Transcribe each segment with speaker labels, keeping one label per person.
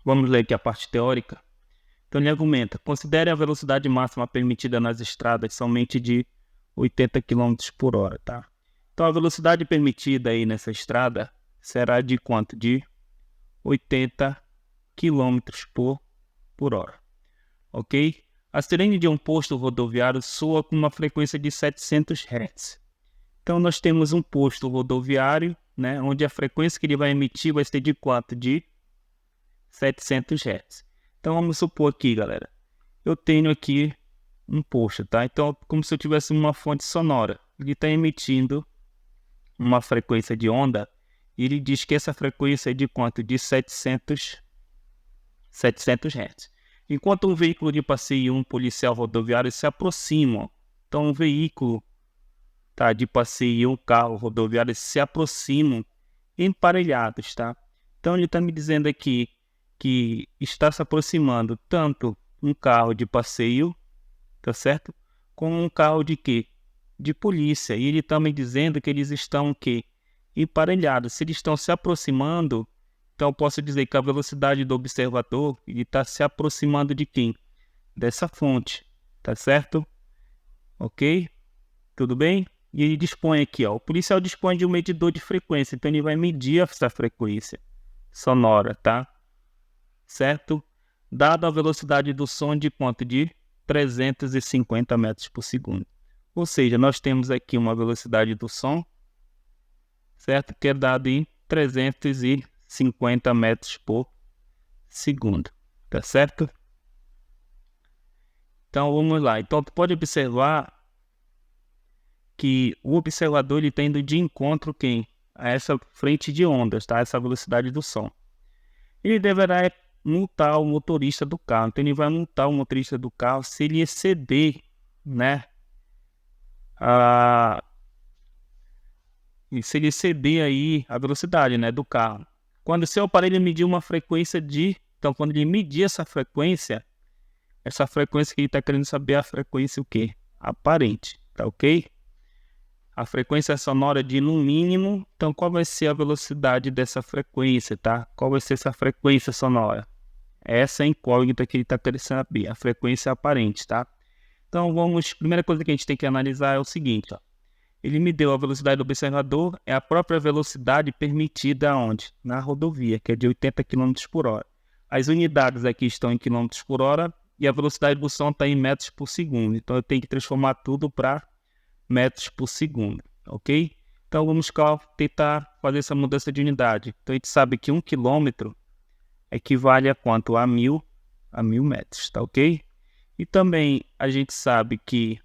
Speaker 1: Vamos ler aqui a parte teórica. Então ele argumenta: considere a velocidade máxima permitida nas estradas somente de 80 km por hora, tá? Então a velocidade permitida aí nessa estrada será de quanto? De 80 km por hora, ok? A sirene de um posto rodoviário soa com uma frequência de 700 Hz. Então nós temos um posto rodoviário, né, onde a frequência que ele vai emitir vai ser de quanto? De 700 Hz. Então vamos supor aqui, galera, eu tenho aqui um posto, tá? Então como se eu tivesse uma fonte sonora. Ele está emitindo uma frequência de onda e ele diz que essa frequência é de quanto? De 700 Hz. Enquanto um veículo de passeio e um policial rodoviário se aproximam, então um veículo de passeio e um carro rodoviário se aproximam emparelhados, tá? Então ele está me dizendo aqui que está se aproximando tanto um carro de passeio, tá certo? Com um carro de quê? De polícia. E ele está me dizendo que eles estão o quê? Emparelhados. Se eles estão se aproximando, então eu posso dizer que a velocidade do observador está se aproximando de quem? Dessa fonte, tá certo? Ok? Tudo bem? E ele dispõe aqui, ó, o policial dispõe de um medidor de frequência, então ele vai medir essa frequência sonora, tá? Certo? Dado a velocidade do som de quanto? De 350 metros por segundo. Ou seja, nós temos aqui uma velocidade do som, certo? Que é dado em 350 metros por segundo, tá certo? Então vamos lá. Então tu pode observar que o observador ele está indo de encontro a essa frente de ondas, tá? Essa velocidade do som. Ele deverá multar o motorista do carro. Então ele vai multar o motorista do carro se ele exceder, né? Se ele exceder aí a velocidade, né, do carro. Quando o seu aparelho medir uma frequência então quando ele medir essa frequência que ele está querendo saber é a frequência o quê? Aparente, tá ok? A frequência sonora de no mínimo, então qual vai ser a velocidade dessa frequência, tá? Qual vai ser essa frequência sonora? Essa é a incógnita que ele está querendo saber, a frequência aparente, tá? Então primeira coisa que a gente tem que analisar é o seguinte, ó. Ele me deu a velocidade do observador, é a própria velocidade permitida onde? Na rodovia, que é de 80 km por hora. As unidades aqui estão em km por hora e a velocidade do som está em metros por segundo. Então eu tenho que transformar tudo para metros por segundo, ok? Então vamos tentar fazer essa mudança de unidade. Então a gente sabe que 1 km equivale a quanto? A 1000 metros, tá ok? E também a gente sabe que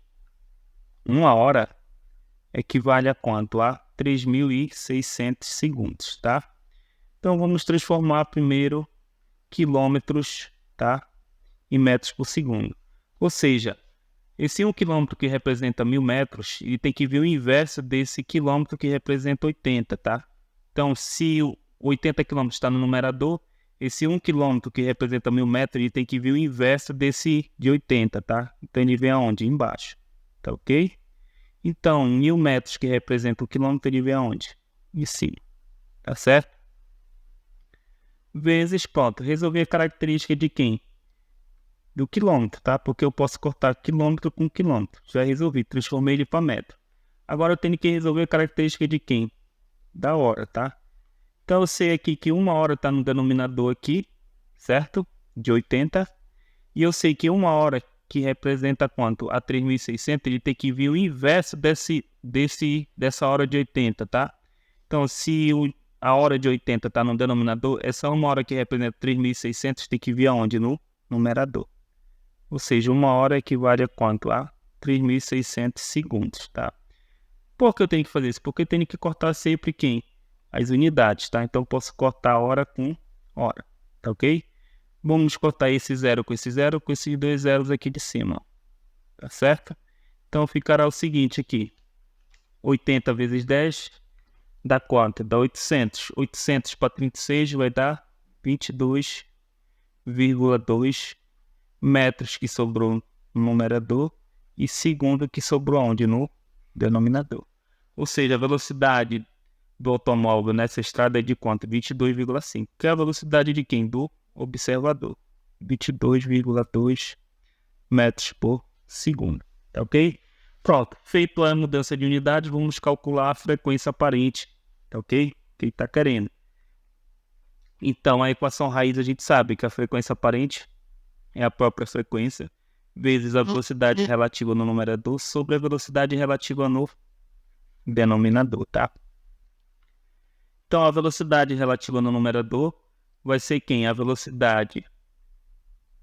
Speaker 1: 1 hora equivale a quanto? A 3.600 segundos, tá? Então vamos transformar primeiro quilômetros, tá? Em metros por segundo. Ou seja, esse 1 km que representa 1000 metros, ele tem que vir o inverso desse quilômetro que representa 80, tá? Então, se o 80 km está no numerador, esse 1 km que representa 1000 metros, ele tem que vir o inverso desse de 80, tá? Então, ele vem aonde? Embaixo, tá ok? Então, 1000 metros que representa o quilômetro, ele vem aonde? Em cima, tá certo? Vezes, pronto, resolver a característica de quem? Do quilômetro, tá? Porque eu posso cortar quilômetro com quilômetro. Já resolvi, transformei ele para metro. Agora eu tenho que resolver a característica de quem? Da hora, tá? Então eu sei aqui que 1 hora está no denominador aqui, certo? De 80. E eu sei que 1 hora que representa quanto? A 3.600, ele tem que vir o inverso dessa hora de 80, tá? Então se a hora de 80 está no denominador, essa 1 hora que representa 3.600 tem que vir aonde? No numerador. Ou seja, 1 hora equivale a quanto? A 3.600 segundos, tá? Por que eu tenho que fazer isso? Porque eu tenho que cortar sempre quem? As unidades, tá? Então eu posso cortar hora com hora, tá ok? Vamos cortar esse zero com esses 2 zeros aqui de cima, tá certo? Então ficará o seguinte aqui, 80 vezes 10 dá quanto? Dá 800. 800 para 36 vai dar 22,2 metros que sobrou no numerador e segundo que sobrou onde? No denominador. Ou seja, a velocidade do automóvel nessa estrada é de quanto? 22,5. Que é a velocidade de quem? Do observador. 22,2 metros por segundo. Tá ok? Pronto. Feito a mudança de unidade, vamos calcular a frequência aparente. Tá ok? Que ele está querendo. Então, a equação raiz a gente sabe que a frequência aparente é a própria frequência vezes a velocidade relativa no numerador sobre a velocidade relativa no denominador, tá? Então, a velocidade relativa no numerador vai ser quem? A velocidade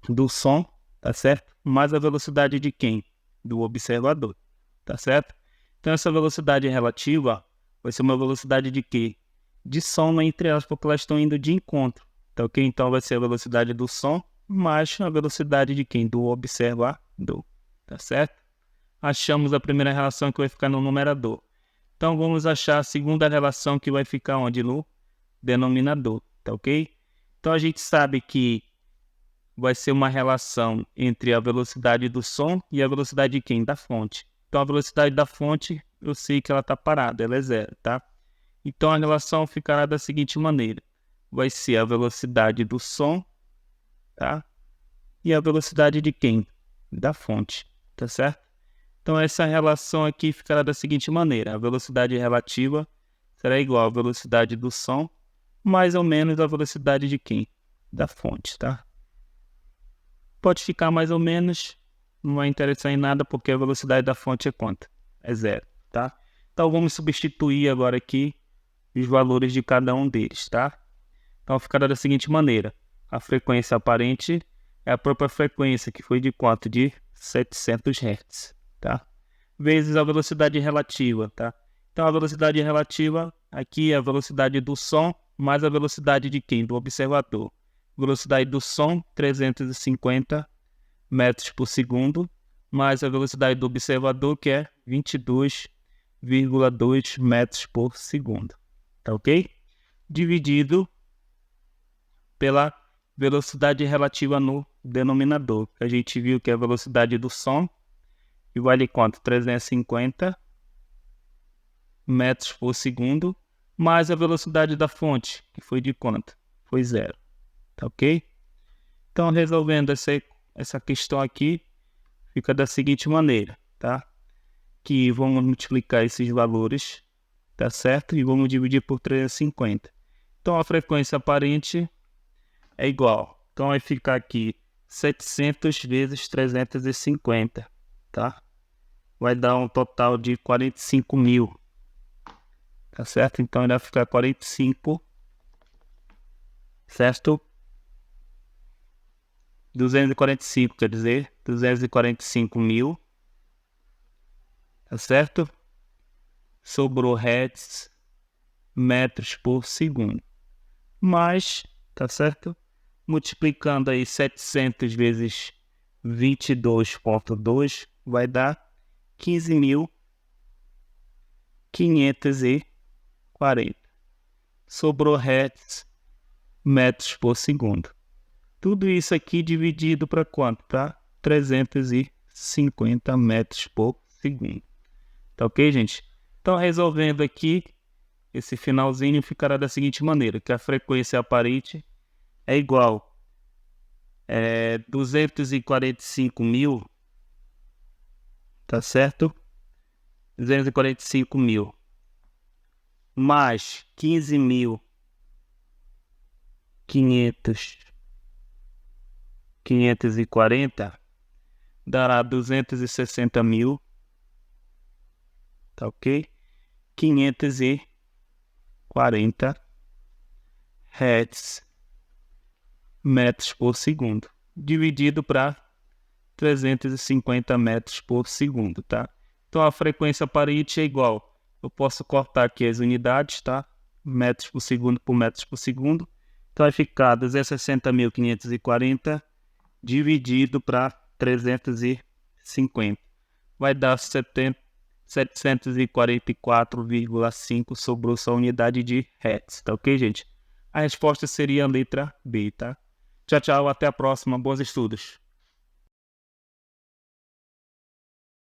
Speaker 1: do som, tá certo? Mais a velocidade de quem? Do observador, tá certo? Então, essa velocidade relativa vai ser uma velocidade de quê? De som, entre elas, porque elas estão indo de encontro, tá ok? Então, vai ser a velocidade do som mais a velocidade de quem? Do observador, tá certo? Achamos a primeira relação que vai ficar no numerador. Então, vamos achar a segunda relação que vai ficar onde? No denominador, tá ok? Então, a gente sabe que vai ser uma relação entre a velocidade do som e a velocidade de quem? Da fonte. Então, a velocidade da fonte, eu sei que ela está parada, ela é zero, tá? Então, a relação ficará da seguinte maneira. Vai ser a velocidade do som, tá? E a velocidade de quem? Da fonte, tá certo? Então, essa relação aqui ficará da seguinte maneira. A velocidade relativa será igual à velocidade do som, mais ou menos a velocidade de quem? Da fonte, tá? Pode ficar mais ou menos, não vai interessar em nada, porque a velocidade da fonte é quanto? É zero, tá? Então, vamos substituir agora aqui os valores de cada um deles, tá? Então, ficará da seguinte maneira. A frequência aparente é a própria frequência, que foi de quanto? De 700 Hz, tá? Vezes a velocidade relativa, tá? Então, a velocidade relativa aqui é a velocidade do som mais a velocidade de quem? Do observador. Velocidade do som, 350 metros por segundo, mais a velocidade do observador, que é 22,2 metros por segundo. Tá ok? Dividido pela velocidade relativa no denominador. A gente viu que é a velocidade do som, que vale quanto? 350 metros por segundo, mais a velocidade da fonte, que foi de quanto? Foi zero. Tá ok? Então, resolvendo essa questão aqui, fica da seguinte maneira, tá? Que vamos multiplicar esses valores, tá certo? E vamos dividir por 350. Então, a frequência aparente é igual. Então, vai ficar aqui 700 vezes 350, tá? Vai dar um total de 45.000, tá certo? Então, ele vai ficar 45, certo? 245, quer dizer, 245.000, tá certo? Sobrou hertz, metros por segundo. Mas, tá certo? Multiplicando aí 700 vezes 22,2 vai dar 15.540. Sobrou hertz, metros por segundo. Tudo isso aqui dividido para quanto? Para 350 metros por segundo. Tá ok, gente? Então, resolvendo aqui, esse finalzinho ficará da seguinte maneira, que a frequência aparente é igual a 245.000, tá certo? 245.000 mais 15.540 dará 260.000, tá ok? 540 Hz, metros por segundo, dividido para 350 metros por segundo, tá? Então, a frequência aparente é igual. Eu posso cortar aqui as unidades, tá? Metros por segundo por metros por segundo. Então, vai ficar 260.540 dividido para 350. Vai dar 744,5, sobrou só a unidade de Hertz, tá ok, gente? A resposta seria a letra B, tá? Tchau, tchau, até a próxima, bons estudos.